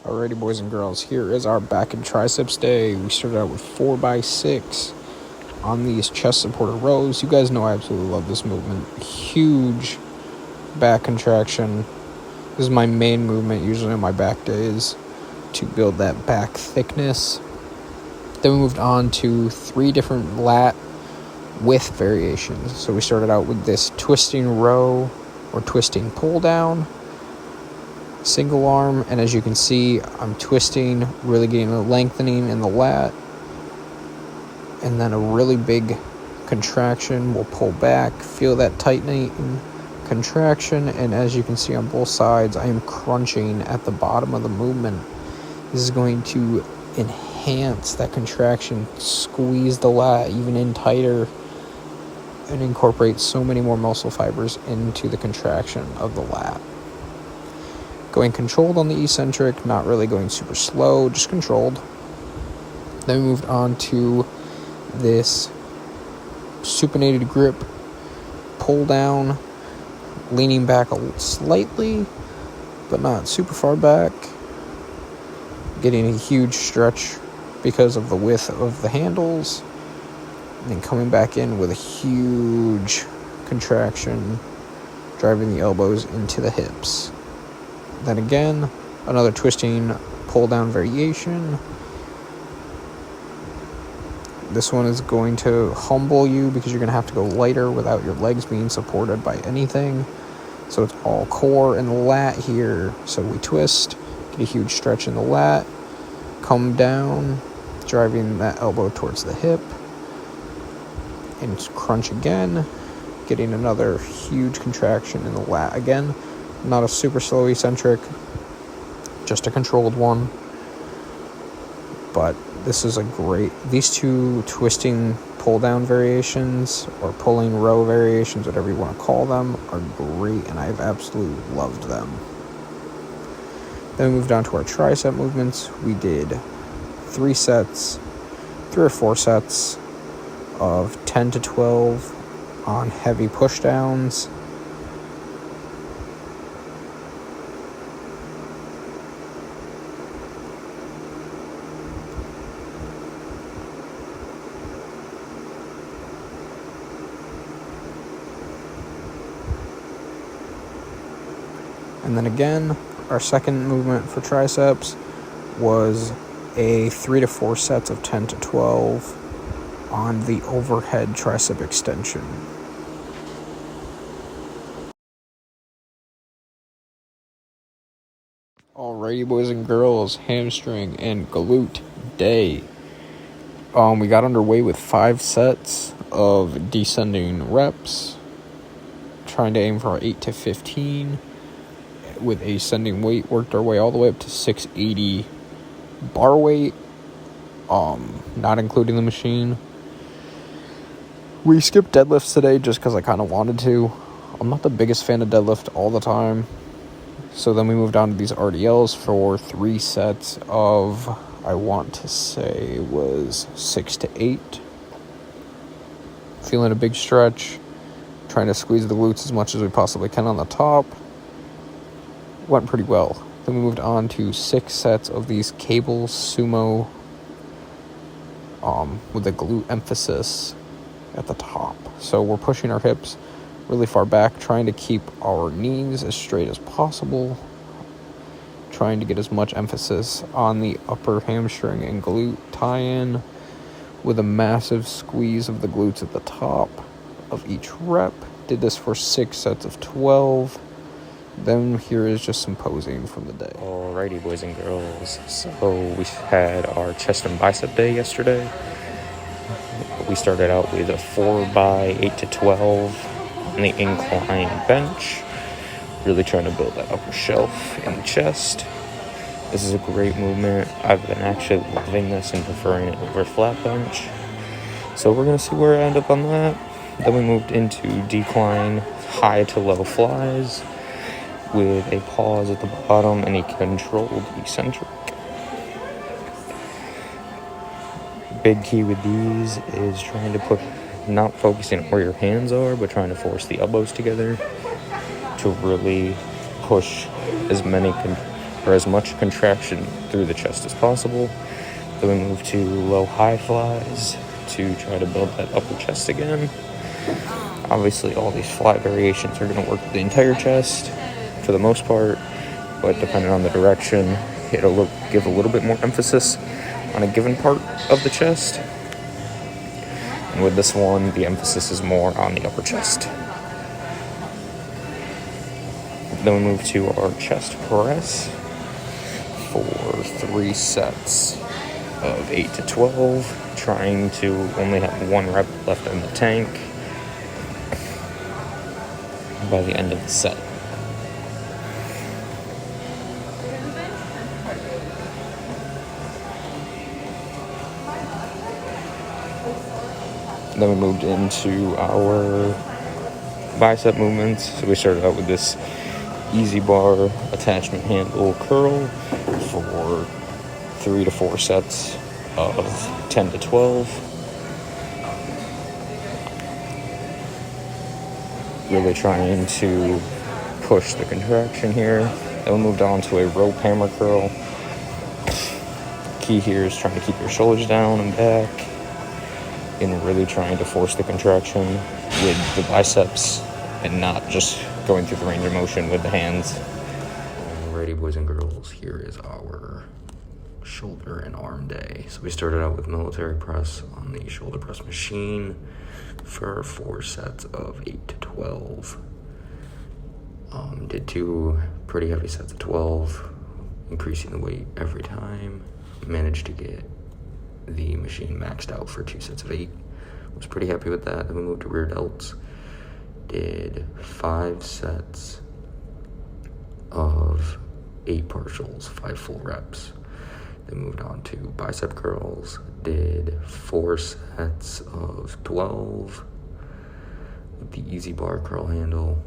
Alrighty, boys and girls, here is our back and triceps day. We started out with 4x6 on these chest supported rows. You guys know I absolutely love this movement. Huge back contraction. This is my main movement usually on my back days to build that back thickness. Then we moved on to 3 different lat width variations. So we started out with this twisting row or twisting pull down, single arm, and as you can see, I'm twisting, really getting a lengthening in the lat, and then a really big contraction will pull back, feel that tightening contraction, and as you can see on both sides, I am crunching at the bottom of the movement. This is going to enhance that contraction, squeeze the lat even in tighter, and incorporate so many more muscle fibers into the contraction of the lat. Going controlled on the eccentric, not really going super slow, just controlled. Then we moved on to this supinated grip, pull down, leaning back slightly, but not super far back. Getting a huge stretch because of the width of the handles. And then coming back in with a huge contraction, driving the elbows into the hips. Then again, another twisting pull down variation. This one is going to humble you because you're going to have to go lighter without your legs being supported by anything. So it's all core and the lat here. So we twist, get a huge stretch in the lat, come down, driving that elbow towards the hip, and crunch again, getting another huge contraction in the lat again. Not a super slow eccentric, just a controlled one. But this is these 2 twisting pull down variations or pulling row variations, whatever you want to call them, are great, and I've absolutely loved them. Then we moved on to our tricep movements. We did 3 or 4 sets of 10 to 12 on heavy push downs. And then again, our second movement for triceps was a 3 to 4 sets of 10 to 12 on the overhead tricep extension. Alrighty, boys and girls, hamstring and glute day. We got underway with 5 sets of descending reps, trying to aim for 8 to 15. With ascending weight, worked our way all the way up to 680 bar weight, not including the machine. We skipped deadlifts today just because I kind of wanted to. I'm not the biggest fan of deadlift all the time. So then we moved on to these RDLs for 3 sets of, I want to say, was 6 to 8. Feeling a big stretch, trying to squeeze the glutes as much as we possibly can on the top. Went pretty well. Then we moved on to 6 sets of these cable sumo with a glute emphasis at the top. So we're pushing our hips really far back, trying to keep our knees as straight as possible, trying to get as much emphasis on the upper hamstring and glute tie-in with a massive squeeze of the glutes at the top of each rep. Did this for 6 sets of 12. Then here is just some posing from the day. Alrighty, boys and girls. So we had our chest and bicep day yesterday. We started out with a 4x8 to 12 on the incline bench. Really trying to build that upper shelf in the chest. This is a great movement. I've been actually loving this and preferring it over flat bench. So we're going to see where I end up on that. Then we moved into decline high to low flies with a pause at the bottom and a controlled eccentric. Big key with these is trying to not focusing on where your hands are, but trying to force the elbows together to really push as many for as much contraction through the chest as possible. Then we move to low-high flies to try to build that upper chest again. Obviously, all these fly variations are going to work with the entire chest for the most part, but depending on the direction, it'll give a little bit more emphasis on a given part of the chest. And with this one, the emphasis is more on the upper chest. Then we move to our chest press for 3 sets of 8 to 12, trying to only have 1 rep left in the tank by the end of the set. Then we moved into our bicep movements. So we started out with this easy bar attachment handle curl for 3 to 4 sets of 10 to 12. Really trying to push the contraction here. Then we moved on to a rope hammer curl. Key here is trying to keep your shoulders down and back, and really trying to force the contraction with the biceps and not just going through the range of motion with the hands. Alrighty, boys and girls, here is our shoulder and arm day. So we started out with military press on the shoulder press machine for 4 sets of 8 to 12. Did 2 pretty heavy sets of 12, increasing the weight every time. Managed to get the machine maxed out for 2 sets of 8. Was pretty happy with that. Then we moved to rear delts. Did 5 sets of 8 partials, 5 full reps. Then moved on to bicep curls. Did 4 sets of 12 with the easy bar curl handle.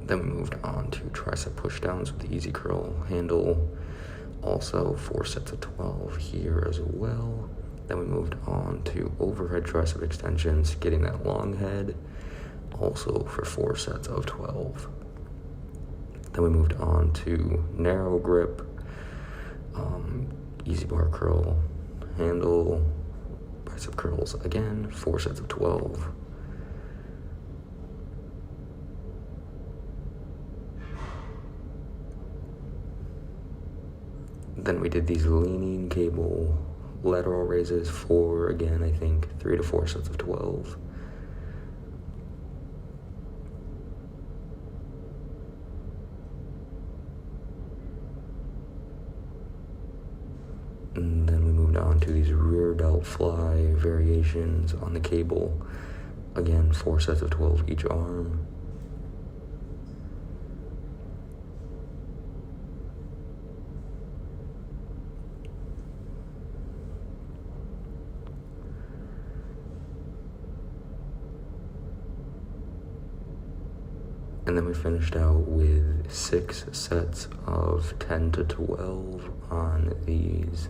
Then we moved on to tricep pushdowns with the easy curl handle. Also 4 sets of 12 here as well. Then we moved on to overhead tricep extensions, getting that long head, also for 4 sets of 12. Then we moved on to narrow grip, easy bar curl handle, bicep curls again, 4 sets of 12. Then we did these leaning cable lateral raises for, again, I think 3 to 4 sets of 12. And then we moved on to these rear delt fly variations on the cable. Again, 4 sets of 12 each arm. And then we finished out with 6 sets of 10 to 12 on these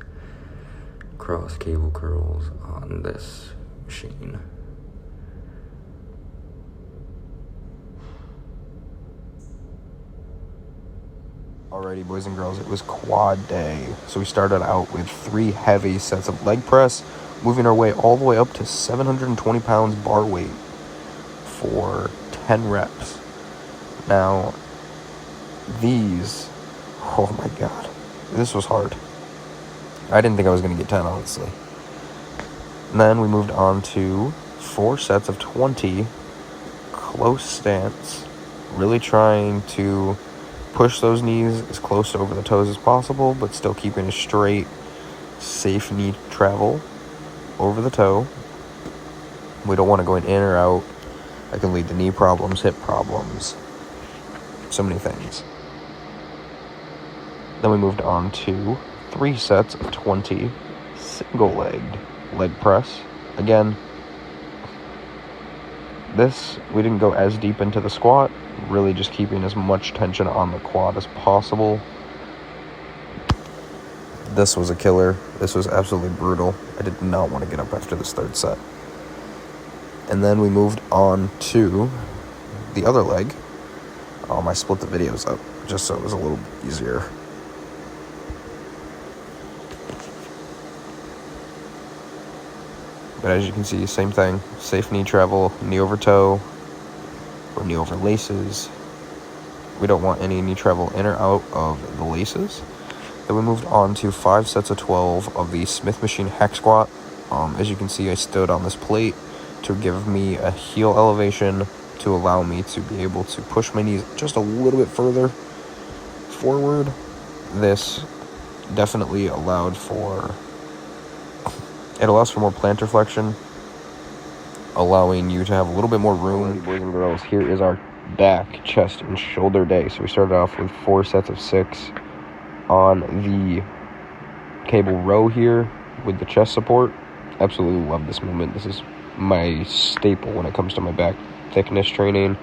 cross cable curls on this machine. Alrighty, boys and girls, it was quad day. So we started out with 3 heavy sets of leg press, moving our way all the way up to 720 pounds bar weight for 10 reps. Now, these, oh my god, this was hard. I didn't think I was going to get 10, honestly. And then we moved on to 4 sets of 20, close stance, really trying to push those knees as close to over the toes as possible, but still keeping a straight, safe knee travel over the toe. We don't want to go in or out. That can lead to knee problems, hip problems, so many things. Then we moved on to 3 sets of 20 single-legged leg press. Again, this, we didn't go as deep into the squat, really just keeping as much tension on the quad as possible. This was a killer. This was absolutely brutal. I did not want to get up after this 3rd set. And then we moved on to the other leg. I split the videos up just so it was a little easier. But as you can see, same thing. Safe knee travel, knee over toe, or knee over laces. We don't want any knee travel in or out of the laces. Then we moved on to 5 sets of 12 of the Smith Machine hack squat. As you can see, I stood on this plate to give me a heel elevation to allow me to be able to push my knees just a little bit further forward. This definitely allows for more plantar flexion, allowing you to have a little bit more room. Boys and girls, here is our back, chest, and shoulder day. So we started off with 4 sets of 6 on the cable row here with the chest support. Absolutely love this movement. This is my staple when it comes to my back thickness training.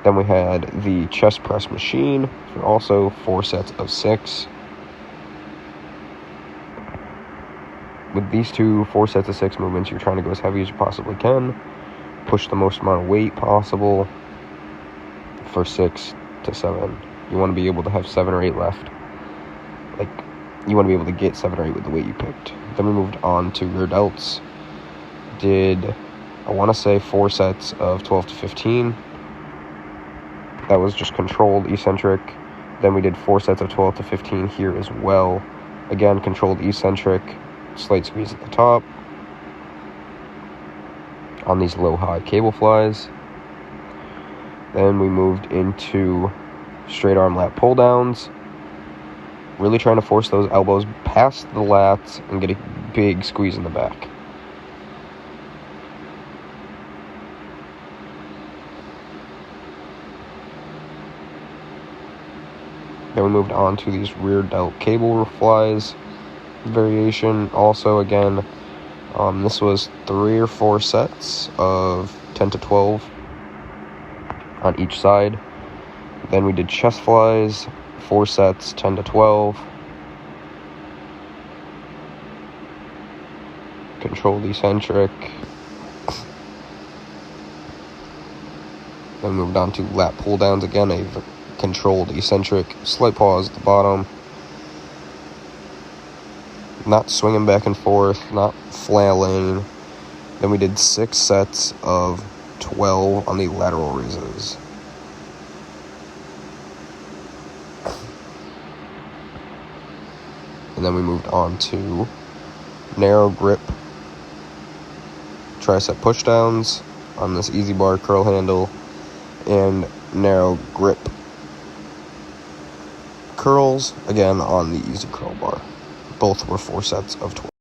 Then we had the chest press machine for also 4 sets of 6. With these 2 4 sets of 6 movements, you're trying to go as heavy as you possibly can, push the most amount of weight possible for 6 to 7. You want to be able to have 7 or 8 left. Like, you want to be able to get 7 or 8 with the weight you picked. Then we moved on to rear delts. Did, I want to say, 4 sets of 12 to 15. That was just controlled eccentric. Then we did 4 sets of 12 to 15 here as well. Again, controlled eccentric, slight squeeze at the top on these low-high cable flies. Then we moved into straight arm lat pull downs, really trying to force those elbows past the lats and get a big squeeze in the back. Then we moved on to these rear delt cable flies variation. Also, again, this was 3 or 4 sets of 10 to 12 on each side. Then we did chest flies, 4 sets, 10 to 12. Controlled eccentric. Then moved on to lat pull downs again, a controlled eccentric, slight pause at the bottom. Not swinging back and forth, not flailing. Then we did 6 sets of 12 on the lateral raises. And then we moved on to narrow grip tricep pushdowns on this easy bar curl handle and narrow grip curls again on the easy curl bar. Both were 4 sets of 12.